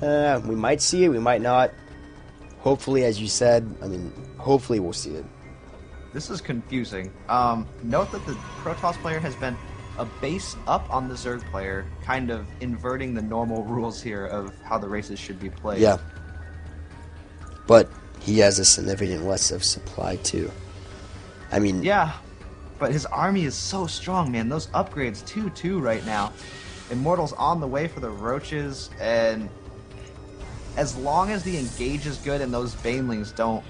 We might see it, we might not. Hopefully, as you said, I mean, hopefully we'll see it. This is confusing. Note that the Protoss player has been a base up on the Zerg player, kind of inverting the normal rules here of how the races should be played. Yeah. But he has a significant less of supply, too. I mean... Yeah, but his army is so strong, man. Those upgrades, 2-2 right now. Immortal's on the way for the Roaches, and as long as the engage is good and those Banelings don't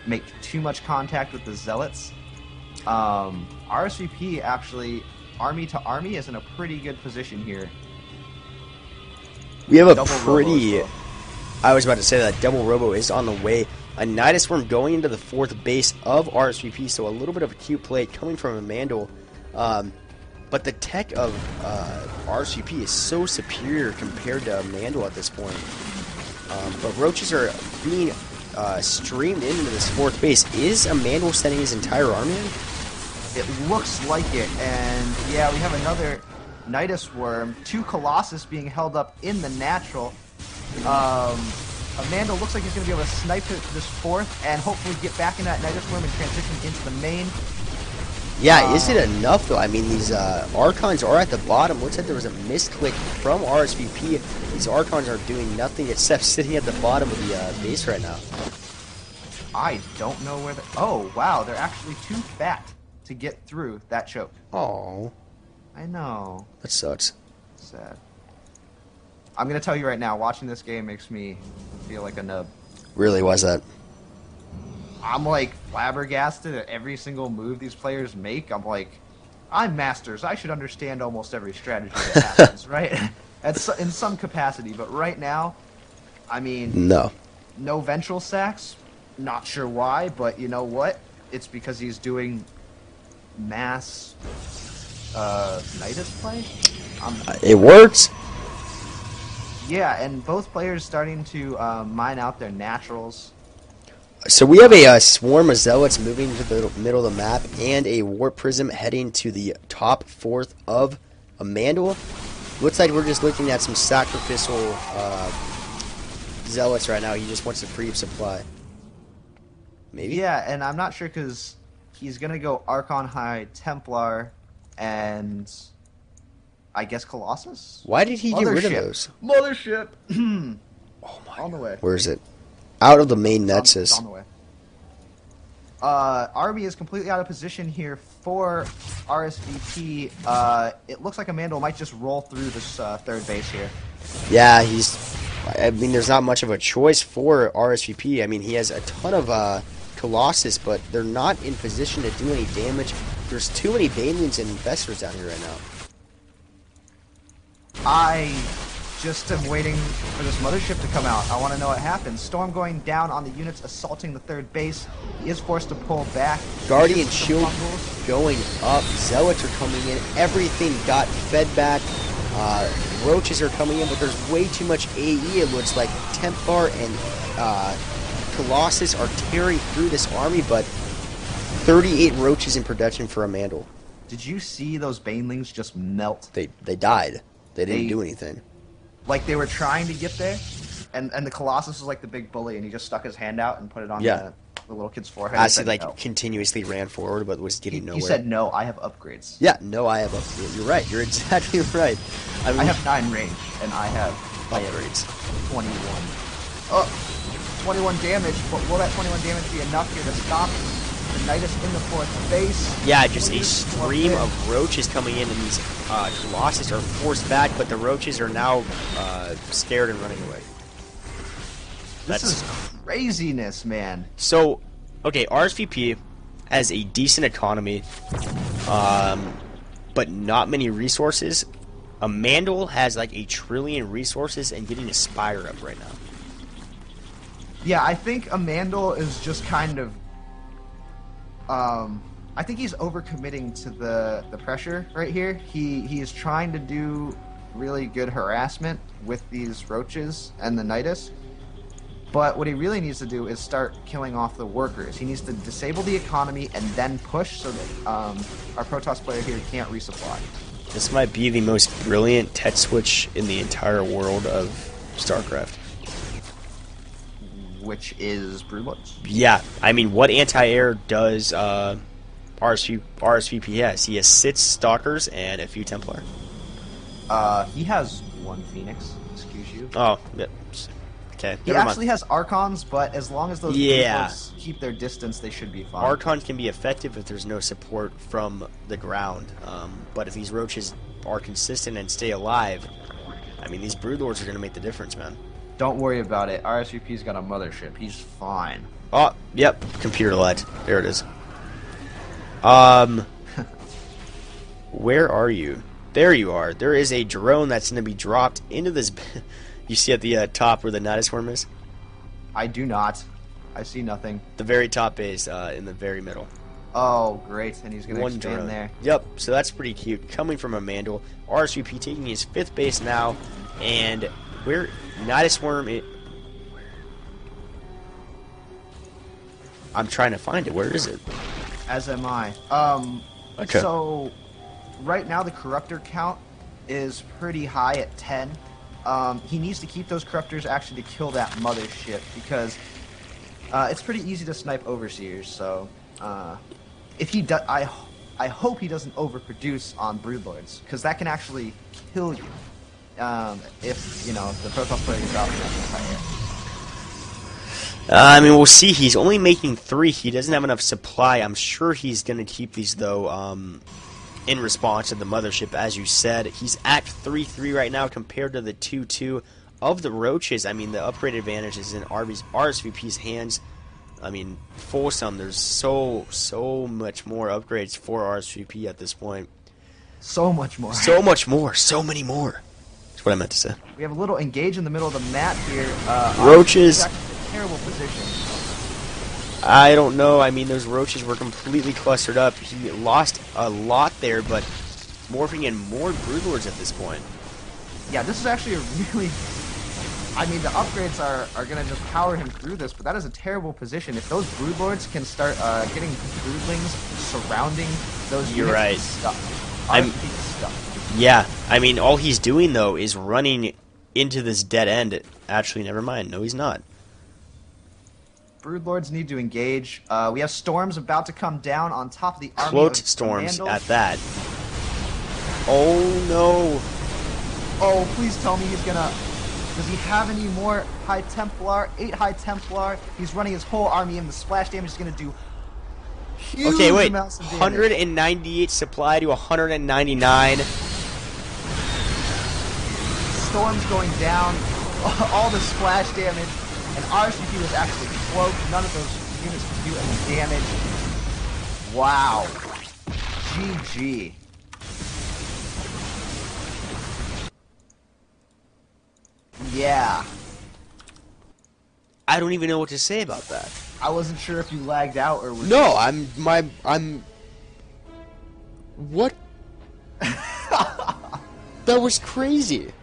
make too much contact with the Zealots, RSVP actually, army to army, is in a pretty good position here. We have a Double pretty... Robo, so. I was about to say that double Robo is on the way. A Nidus Worm going into the 4th base of RSVP, so a little bit of a cute play coming from a Mandel. But the tech of RSVP is so superior compared to Mandel at this point. But Roaches are being streamed into this 4th base. Is a Mandel sending his entire army in? It looks like it, and yeah, we have another Nidus Worm, 2 Colossus being held up in the natural. Amanda looks like he's going to be able to snipe this 4th and hopefully get back in that Nidus Worm and transition into the main. Yeah, is it enough though? I mean, these Archons are at the bottom. Looks like there was a misclick from RSVP. These Archons are doing nothing except sitting at the bottom of the base right now. I don't know where the... Oh, wow, they're actually too fat to get through that choke. Oh, I know. that sucks. Sad. I'm going to tell you right now, watching this game makes me feel like a nub. Really, why's that? I'm like flabbergasted at every single move these players make. I'm like, I'm Masters. I should understand almost every strategy that happens, right? In some capacity. But right now, I mean, No ventral sacks. Not sure why, but you know what? It's because he's doing mass Nidus play. It works. Yeah, and both players starting to mine out their naturals. So we have a swarm of Zealots moving to the middle of the map, and a Warp Prism heading to the top 4th of a Mandel. Looks like we're just looking at some sacrificial Zealots right now. He just wants to free up supply. Maybe? Yeah, and I'm not sure because he's going to go Archon High, Templar, and I guess Colossus? Why did he get rid of those? Mothership! Oh my On the way. Where is it? Out of the main nexus. On the way. Army is completely out of position here for RSVP. It looks like Amanda might just roll through this 3rd base here. Yeah, I mean, there's not much of a choice for RSVP. I mean, he has a ton of Colossus, but they're not in position to do any damage. There's too many Banelings and Infestors down here right now. I just am waiting for this mothership to come out. I want to know what happens. Storm going down on the units assaulting the 3rd base. He is forced to pull back. Guardian Shield going up. Zealots are coming in. Everything got fed back. Roaches are coming in, but there's way too much AE. It looks like Templar and Colossus are tearing through this army, but 38 Roaches in production for a Mandel. Did you see those Banelings just melt? They died. They didn't do anything. Like they were trying to get there, and the Colossus was like the big bully, and he just stuck his hand out and put it on the little kid's forehead. As he like continuously ran forward, but was getting nowhere. He said, "No, I have upgrades." Yeah, no, I have upgrades. You're right. You're exactly right. I mean, I have 9 range, and I have upgrades. 21. Oh, 21 damage. But will that 21 damage be enough here to stop the Nidus in the 4th base? Yeah, just a stream of Roaches coming in, and these Colossus are forced back, but the Roaches are now scared and running away. This is craziness, man. So, okay, RSVP has a decent economy, but not many resources. A Mandel has like 1 trillion resources and getting a Spire up right now. Yeah, I think Amandel is just kind of... I think he's overcommitting to the pressure right here. He is trying to do really good harassment with these Roaches and the Nidus. But what he really needs to do is start killing off the workers. He needs to disable the economy and then push so that our Protoss player here can't resupply. This might be the most brilliant Tet switch in the entire world of StarCraft. which is Broodlords. Yeah, I mean, what anti-air does RSVP has? He has 6 Stalkers and a few Templar. He has 1 Phoenix. Excuse you. Oh, yeah. Okay. He actually has Archons, but as long as those Yeah. Broodlords keep their distance, they should be fine. Archons can be effective if there's no support from the ground, but if these Roaches are consistent and stay alive, I mean, these Broodlords are going to make the difference, man. Don't worry about it. RSVP's got a mothership. He's fine. Oh, yep. Computer light. There it is. Where are you? There you are. There is a drone that's going to be dropped into this... You see at the top where the Nidus Worm is? I do not. I see nothing. The very top is in the very middle. Oh, great. And he's going to expand drone there. Yep, so that's pretty cute. Coming from a Mandel. RSVP taking his 5th base now. And where... Nidus Worm... I'm trying to find it. Where is it? As am I. Okay. So, right now the Corruptor count is pretty high at 10. He needs to keep those Corruptors actually to kill that mothership, because it's pretty easy to snipe Overseers, so if he does, I hope he doesn't overproduce on Broodlords, because that can actually kill you if, you know, the Protoss player is out in that entire. I mean, we'll see. He's only making 3. He doesn't have enough supply. I'm sure he's going to keep these, though, in response to the mothership, as you said. He's at 3-3 right now compared to the 2-2 of the Roaches. I mean, the upgrade advantage is in RSVP's hands. I mean, full sum, there's so much more upgrades for RSVP at this point. So much more. So much more. So many more. That's what I meant to say. We have a little engage in the middle of the map here. Roaches. Terrible position. I don't know. I mean, those Roaches were completely clustered up. He lost a lot there, but morphing in more Broodlords at this point. Yeah, this is actually a really... I mean, the upgrades are going to just power him through this, but that is a terrible position. If those Broodlords can start getting Broodlings surrounding those units, you're right. Stuck. Yeah, I mean, all he's doing, though, is running into this dead end. Actually, never mind. No, he's not. Broodlords need to engage. We have storms about to come down on top of the army. Cloaked storms at that. Oh no! Oh, please tell me he's gonna. Does he have any more High Templar? 8 High Templar. He's running his whole army in. The splash damage is gonna do huge amounts of damage. 198 supply to 199. Storms going down. All the splash damage. And RSVP was actually cloaked. None of those units could do any damage. Wow. GG. Yeah. I don't even know what to say about that. I wasn't sure if you lagged out or was No, What? That was crazy.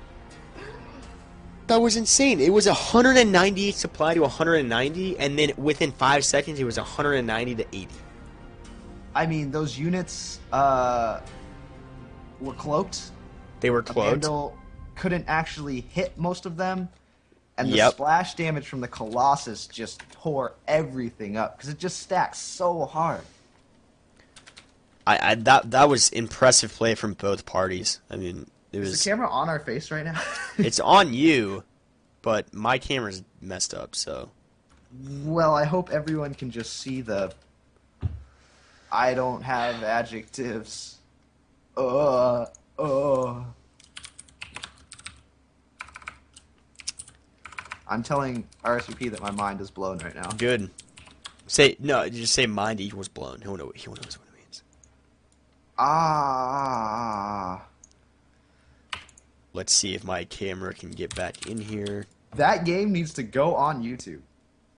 That was insane. It was 198 supply to 190, and then within 5 seconds, it was 190 to 80. I mean, those units were cloaked. They were cloaked. Vandal couldn't actually hit most of them, and the Yep. splash damage from the Colossus just tore everything up because it just stacks so hard. That was impressive play from both parties. I mean, it was. Is the camera on our face right now? It's on you, but my camera's messed up, so. Well, I hope everyone can just see the... I don't have adjectives. I'm telling RSVP that my mind is blown right now. Good. Say no. Just say mind equals blown. He'll know what it means. Ah. Let's see if my camera can get back in here. That game needs to go on YouTube.